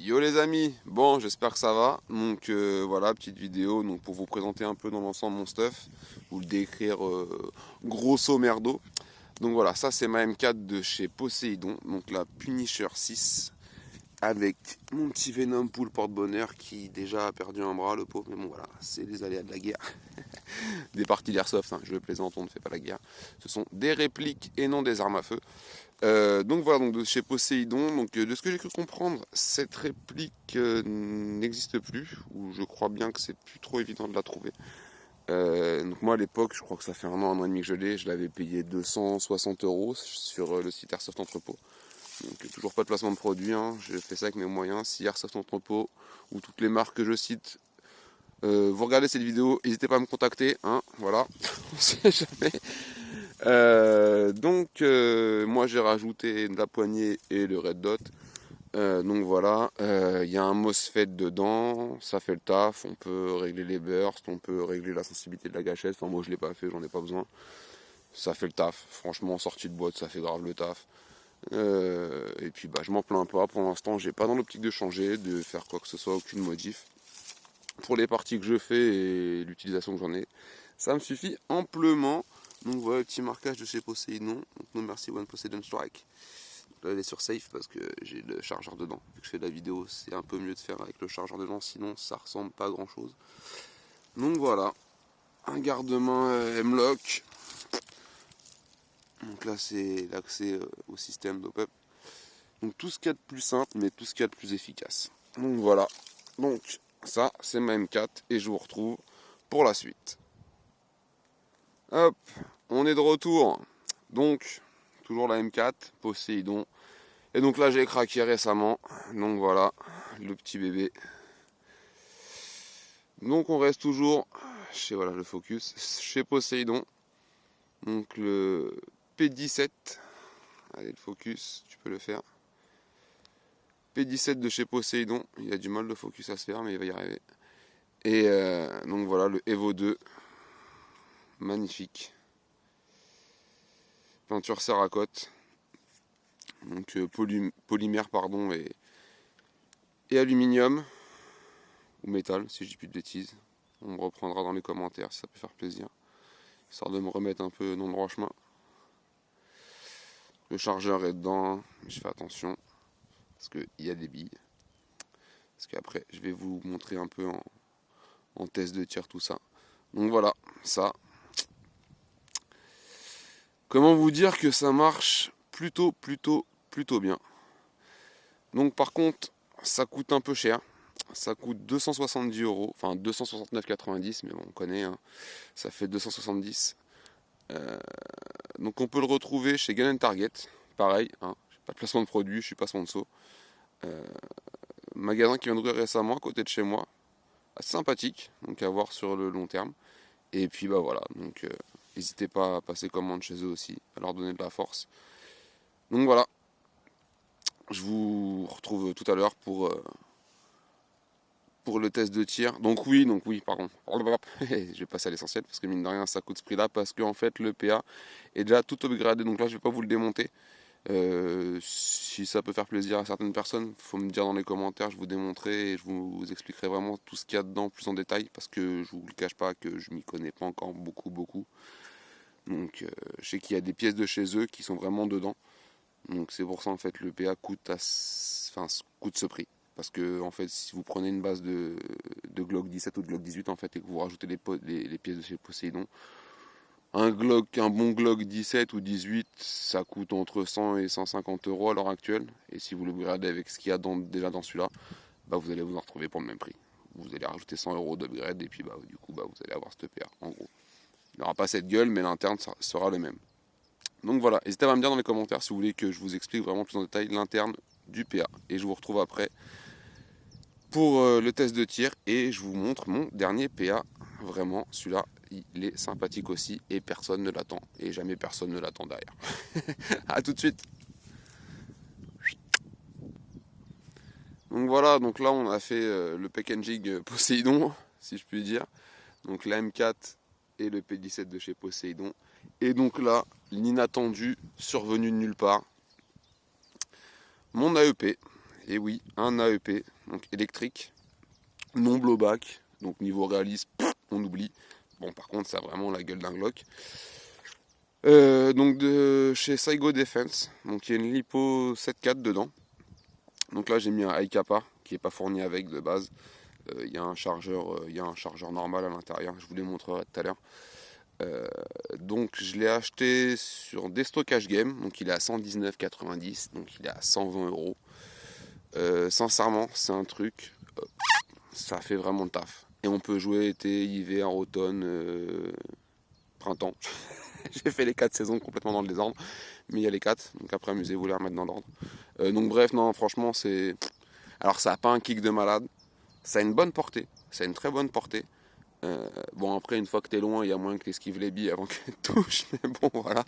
Yo les amis, bon j'espère que ça va. Donc voilà, petite vidéo donc pour vous présenter un peu dans l'ensemble mon stuff, vous le décrire grosso merdo. Donc voilà, ça c'est ma M4 de chez Poséidon, donc la Punisher 6 avec mon petit Venom Pool porte-bonheur qui déjà a perdu un bras le pauvre, mais bon voilà, c'est les aléas de la guerre. Des parties d'airsoft, hein, je le plaisante, on ne fait pas la guerre. Ce sont des répliques et non des armes à feu. Donc voilà, donc de chez Poséidon, donc de ce que j'ai cru comprendre, cette réplique n'existe plus, ou je crois bien que c'est plus trop évident de la trouver. Donc moi à l'époque, je crois que ça fait un an et demi que je l'avais payé 260 € sur le site Airsoft Entrepôt. Donc toujours pas de placement de produit, hein. Je fais ça avec mes moyens. Si Airsoft Entrepôt ou toutes les marques que je cite, vous regardez cette vidéo, n'hésitez pas à me contacter, hein, voilà, on sait jamais. Moi j'ai rajouté la poignée et le red dot. Donc voilà, il y a un MOSFET dedans, ça fait le taf, on peut régler les bursts, on peut régler la sensibilité de la gâchette, enfin moi je l'ai pas fait, j'en ai pas besoin. Ça fait le taf, franchement sortie de boîte ça fait grave le taf. Et puis bah je m'en plains pas, pour l'instant j'ai pas dans l'optique de changer, de faire quoi que ce soit, aucune modif. Pour les parties que je fais et l'utilisation que j'en ai, ça me suffit amplement. Donc voilà le petit marquage de chez Poséidon. Donc non merci One Poseidon Strike. Là elle est sur safe parce que j'ai le chargeur dedans. Vu que je fais de la vidéo, c'est un peu mieux de faire avec le chargeur dedans, sinon ça ressemble pas à grand chose. Donc voilà, un garde-main M-Lock. Donc là c'est l'accès au système d'OPEP. Donc tout ce qu'il y a de plus simple, mais tout ce qu'il y a de plus efficace. Donc voilà. Donc ça c'est ma M4 et je vous retrouve pour la suite. Hop, on est de retour. Donc, toujours la M4, Poséidon. Et donc là, j'ai craqué récemment. Donc voilà, le petit bébé. Donc on reste toujours chez voilà, le focus, chez Poséidon. Donc le P17. Allez, le focus, tu peux le faire. P17 de chez Poséidon. Il a du mal le focus à se faire, mais il va y arriver. Et donc voilà, le Evo 2. Magnifique. Peinture Cerakote, donc polymère pardon et aluminium ou métal si je dis plus de bêtises. On me reprendra dans les commentaires si ça peut faire plaisir, histoire de me remettre un peu dans le droit chemin. Le chargeur est dedans, mais je fais attention parce qu'il y a des billes. Parce qu'après je vais vous montrer un peu en test de tir tout ça. Donc voilà, ça. Comment vous dire que ça marche plutôt bien. Donc par contre, ça coûte un peu cher. Ça coûte 270 €, enfin 269,90 €, mais bon, on connaît, hein. Ça fait 270. Donc on peut le retrouver chez Gun & Target, pareil, hein. J'ai pas de placement de produit, je suis pas sponsor. Magasin qui vient d'ouvrir récemment à côté de chez moi, assez sympathique, donc à voir sur le long terme. Et puis bah voilà, donc n'hésitez pas à passer commande chez eux aussi, à leur donner de la force. Donc voilà, je vous retrouve tout à l'heure pour le test de tir. Donc oui, pardon. Je vais passer à l'essentiel parce que mine de rien ça coûte ce prix là parce que en fait le PA est déjà tout upgradé. Donc là je vais pas vous le démonter. Si ça peut faire plaisir à certaines personnes, faut me dire dans les commentaires, je vous démontrerai et je vous expliquerai vraiment tout ce qu'il y a dedans plus en détail parce que je vous le cache pas que je m'y connais pas encore beaucoup. Donc je sais qu'il y a des pièces de chez eux qui sont vraiment dedans. Donc c'est pour ça en fait le PA coûte ce prix. Parce que en fait si vous prenez une base de Glock 17 ou de Glock 18 en fait et que vous rajoutez les pièces de chez Poséidon, un bon Glock 17 ou 18 ça coûte entre 100 et 150 € à l'heure actuelle. Et si vous le regardez avec ce qu'il y a déjà dans celui-là, bah vous allez vous en retrouver pour le même prix. Vous allez rajouter 100 € d'upgrade et puis bah du coup bah vous allez avoir ce PA en gros. Il n'aura pas cette gueule mais l'interne sera le même. Donc voilà, n'hésitez pas à me dire dans les commentaires si vous voulez que je vous explique vraiment plus en détail l'interne du PA. Et je vous retrouve après pour le test de tir et je vous montre mon dernier PA. Vraiment, celui-là, il est sympathique aussi et personne ne l'attend. Et jamais personne ne l'attend derrière. A tout de suite. Donc voilà, donc là on a fait le packaging Poséidon, si je puis dire. Donc la M4 et le P17 de chez Poséidon. Et donc là, l'inattendu, survenu de nulle part, mon AEP. Et oui, un AEP. donc électrique, non blowback, donc niveau réalisme, on oublie. Bon, par contre, ça a vraiment la gueule d'un Glock. Donc de chez Saigo Defense, donc il y a une lipo 7.4 dedans. Donc là j'ai mis un iCapa qui n'est pas fourni avec de base. Il y a un chargeur normal à l'intérieur, je vous les montrerai tout à l'heure. Donc je l'ai acheté sur Destockage Game, donc il est à 119,90, donc il est à 120 euros. Sincèrement, c'est un truc, ça fait vraiment le taf. Et on peut jouer été, hiver, automne, printemps. J'ai fait les 4 saisons complètement dans le désordre, mais il y a les 4, donc après amusez-vous à les remettre dans l'ordre. Donc bref, non, franchement, c'est. Alors ça n'a pas un kick de malade, ça a une bonne portée, ça a une très bonne portée. Bon, après, une fois que t'es loin, il y a moyen que t'esquives les billes avant qu'elles touchent, mais bon, voilà.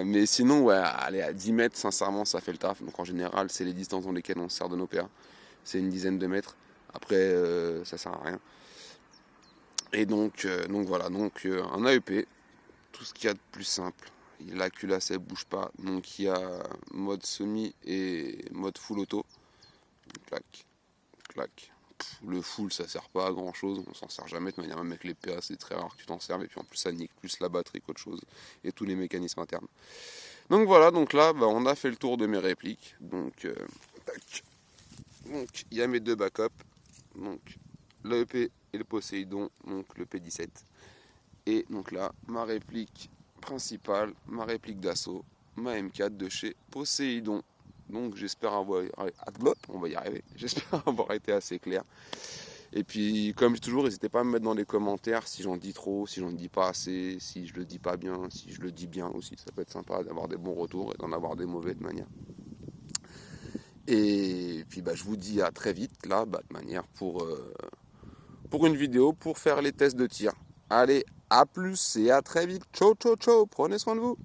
Mais sinon, ouais, aller à 10 mètres, sincèrement, ça fait le taf. Donc en général, c'est les distances dans lesquelles on se sert de nos PA. C'est une dizaine de mètres. Après, ça sert à rien. Et donc voilà, donc un AEP, tout ce qu'il y a de plus simple. La culasse elle bouge pas, donc il y a mode semi et mode full auto. Clac, clac. Le full ça sert pas à grand chose, on s'en sert jamais de manière, même avec les PA c'est très rare que tu t'en serves, et puis en plus ça nique plus la batterie qu'autre chose et tous les mécanismes internes. Donc voilà, donc là on a fait le tour de mes répliques. Donc il y a mes deux backups, donc l'AEP et le Poséidon, donc le P17. Et donc là, ma réplique principale, ma réplique d'assaut, ma M4 de chez Poséidon. Donc j'espère avoir, on va y arriver, j'espère avoir été assez clair. Et puis comme toujours, n'hésitez pas à me mettre dans les commentaires si j'en dis trop, si j'en dis pas assez, si je le dis pas bien, si je le dis bien aussi. Ça peut être sympa d'avoir des bons retours et d'en avoir des mauvais de manière. Et puis je vous dis à très vite là, de manière pour une vidéo pour faire les tests de tir. Allez, à plus et à très vite. Ciao, ciao, ciao. Prenez soin de vous.